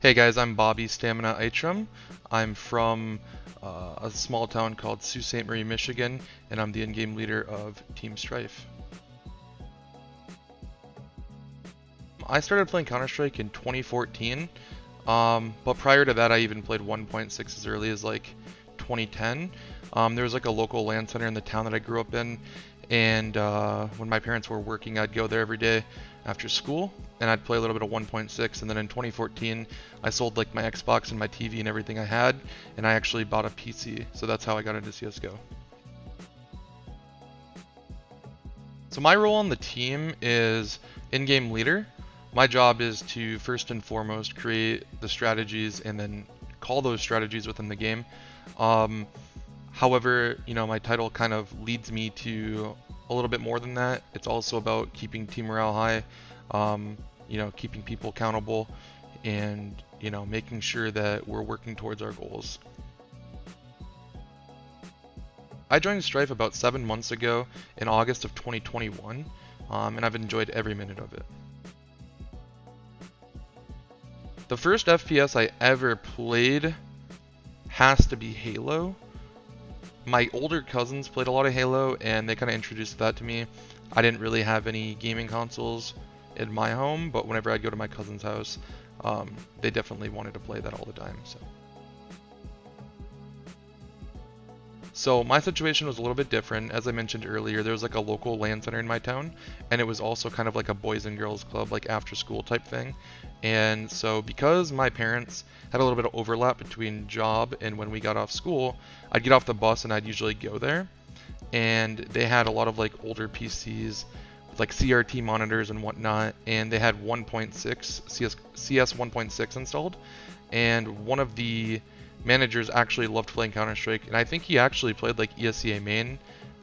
Hey guys, I'm Bobby Stamina Itram. I'm from a small town called Sault Ste. Marie, Michigan, and I'm the in-game leader of Team Strife. I started playing Counter-Strike in 2014, but prior to that I even played 1.6 as early as like 2010. There was like a local LAN center in the town that I grew up in, and when my parents were working I'd go there every day after school, and I'd play a little bit of 1.6, and then in 2014 I sold like my Xbox and my TV and everything I had, and I actually bought a PC, so that's how I got into CSGO. So my role on the team is in-game leader. My job is to first and foremost create the strategies and then call those strategies within the game. Um, However, my title kind of leads me to a little bit more than that. It's also about keeping team morale high, keeping people accountable, and, making sure that we're working towards our goals. I joined Strife about 7 months ago in August of 2021, and I've enjoyed every minute of it. The first FPS I ever played has to be Halo. My older cousins played a lot of Halo, and they kind of introduced that to me. I didn't really have any gaming consoles in my home, but whenever I'd go to my cousin's house, they definitely wanted to play that all the time. So my situation was a little bit different. As I mentioned earlier, there was like a local LAN center in my town, and it was also kind of like a boys and girls club, like after school type thing. And so because my parents had a little bit of overlap between job and when we got off school, I'd get off the bus and I'd usually go there. And they had a lot of like older PCs with like CRT monitors and whatnot, and they had 1.6 CS 1.6 installed. And one of the managers actually loved playing Counter-Strike, and I think he actually played like ESCA main.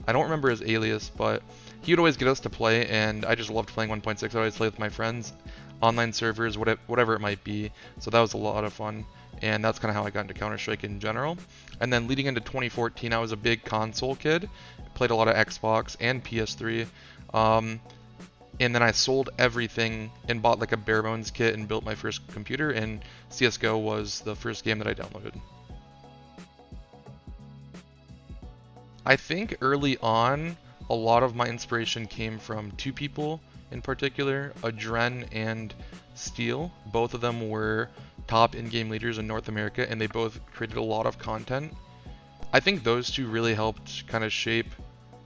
I don't remember his alias, but he would always get us to play, and I just loved playing 1.6. I always play with my friends, online servers, whatever it might be. So that was a lot of fun, and that's kind of how I got into Counter-Strike in general. And then leading into 2014, I was a big console kid, played a lot of Xbox and PS3. And then I sold everything and bought like a bare bones kit and built my first computer, and CSGO was the first game that I downloaded. I think early on, a lot of my inspiration came from two people in particular, Adren and Steel. Both of them were top in-game leaders in North America, and they both created a lot of content. I think those two really helped kind of shape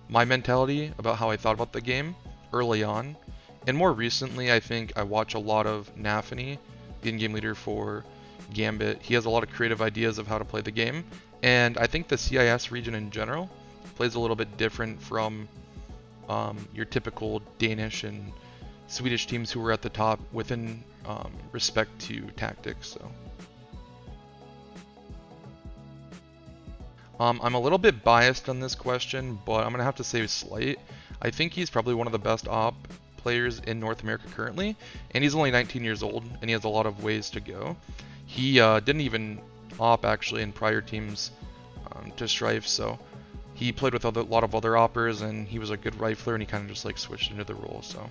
my mentality about how I thought about the game early on. And more recently, I think I watch a lot of Nafany, the in-game leader for Gambit. He has a lot of creative ideas of how to play the game, and I think the CIS region in general plays a little bit different from your typical Danish and Swedish teams who were at the top within respect to tactics. So I'm a little bit biased on this question, but I'm gonna have to say Slight. I think he's probably one of the best op players in North America currently, and he's only 19 years old, and he has a lot of ways to go. He didn't even op actually in prior teams to Strife, so he played with a lot of other oppers, and he was a good rifler, and he kind of just like switched into the role. So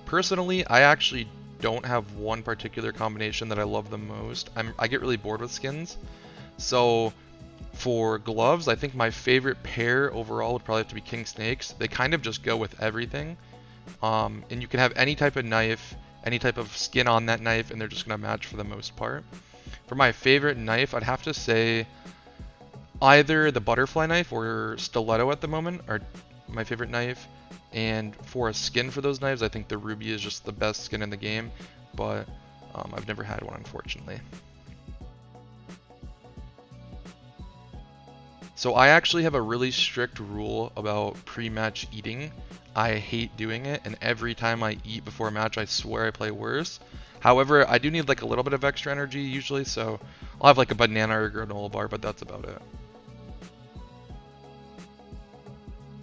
personally, I actually don't have one particular combination that I love the most. I get really bored with skins, so for gloves, I think my favorite pair overall would probably have to be King Snakes. They kind of just go with everything. And you can have any type of knife, any type of skin on that knife, and they're just going to match for the most part. For my favorite knife, I'd have to say either the butterfly knife or stiletto at the moment are my favorite knife. And for a skin for those knives, I think the ruby is just the best skin in the game, but I've never had one, unfortunately. So I actually have a really strict rule about pre-match eating. I hate doing it, and every time I eat before a match, I swear I play worse. However, I do need like a little bit of extra energy usually, so I'll have like a banana or a granola bar, but that's about it.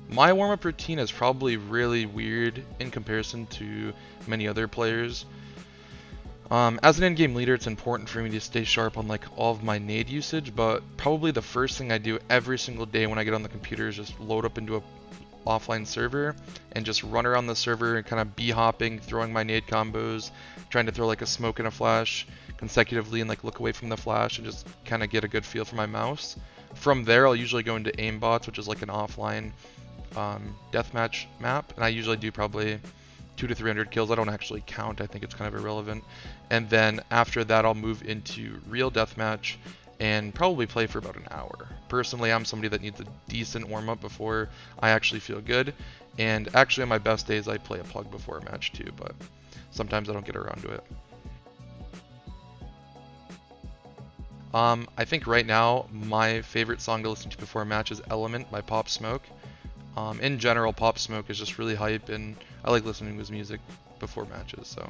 My warm-up routine is probably really weird in comparison to many other players. As an in-game leader, it's important for me to stay sharp on like all of my nade usage, but probably the first thing I do every single day when I get on the computer is just load up into offline server and just run around the server and kind of b-hopping, throwing my nade combos, trying to throw like a smoke and a flash consecutively and like look away from the flash and just kind of get a good feel for my mouse. From there, I'll usually go into aimbots, which is like an offline deathmatch map, and I usually do probably 200 to 300 kills. I don't actually count. I think it's kind of irrelevant. And then after that, I'll move into real deathmatch and probably play for about an hour. Personally, I'm somebody that needs a decent warm-up before I actually feel good. And actually, on my best days, I play a plug before a match too, but sometimes I don't get around to it. I think right now, my favorite song to listen to before a match is Element by Pop Smoke. In general, Pop Smoke is just really hype, and I like listening to his music before matches, so.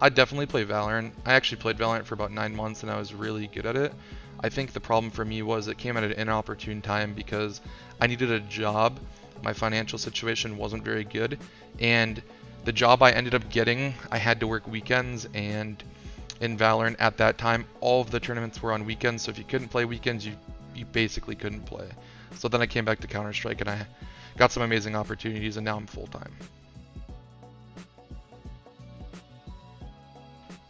I definitely play Valorant. I actually played Valorant for about 9 months, and I was really good at it. I think the problem for me was it came at an inopportune time because I needed a job. My financial situation wasn't very good, and the job I ended up getting, I had to work weekends, and in Valorant at that time, all of the tournaments were on weekends, so if you couldn't play weekends, you basically couldn't play. So then I came back to Counter-Strike and I got some amazing opportunities, and now I'm full-time.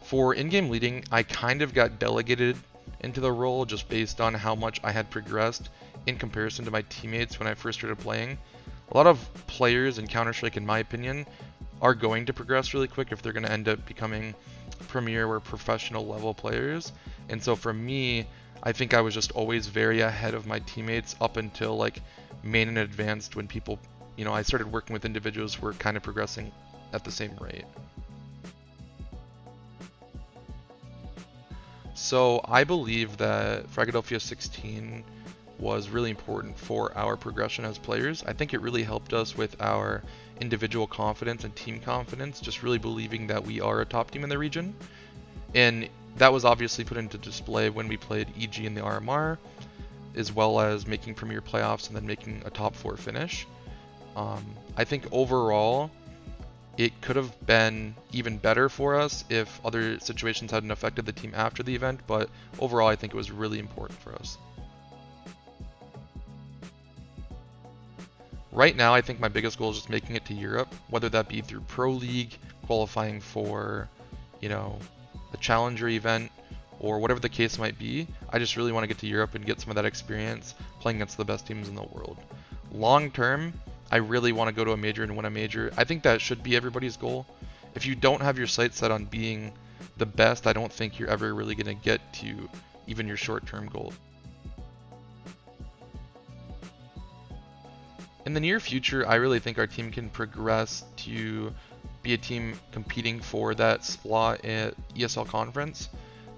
For in-game leading, I kind of got delegated into the role just based on how much I had progressed in comparison to my teammates when I first started playing. A lot of players in Counter-Strike, in my opinion, are going to progress really quick if they're going to end up becoming premier or professional level players. And so for me, I think I was just always very ahead of my teammates up until like main and advanced, when people, I started working with individuals who were kind of progressing at the same rate. So I believe that FRAGADELPHIA 16 was really important for our progression as players. I think it really helped us with our individual confidence and team confidence, just really believing that we are a top team in the region. And that was obviously put into display when we played EG in the RMR, as well as making Premier playoffs and then making a top 4 finish. I think overall, it could have been even better for us if other situations hadn't affected the team after the event, but overall I think it was really important for us. Right now, I think my biggest goal is just making it to Europe, whether that be through Pro League, qualifying for, a challenger event, or whatever the case might be. I just really want to get to Europe and get some of that experience playing against the best teams in the world. Long term, I really want to go to a major and win a major. I think that should be everybody's goal. If you don't have your sights set on being the best, I don't think you're ever really going to get to even your short-term goal. In the near future, I really think our team can progress to be a team competing for that slot at ESL Conference.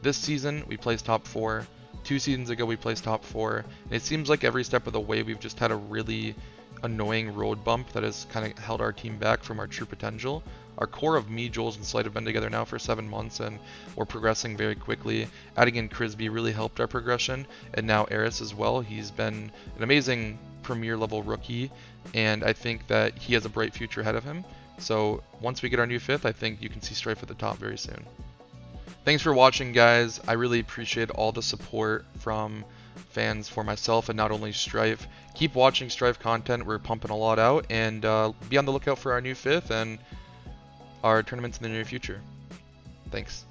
This season, we placed top 4. 2 seasons ago, we placed top 4. And it seems like every step of the way, we've just had a really annoying road bump that has kind of held our team back from our true potential. Our core of me, Jules, and Slight have been together now for 7 months, and we're progressing very quickly. Adding in Crisby really helped our progression, and now Eris as well. He's been an amazing premier level rookie, and I think that he has a bright future ahead of him. So once we get our new 5th, I think you can see Strife at the top very soon. Thanks for watching, guys. I really appreciate all the support from fans for myself and not only Strife. Keep watching Strife content. We're pumping a lot out, and be on the lookout for our new 5th and our tournaments in the near future. Thanks.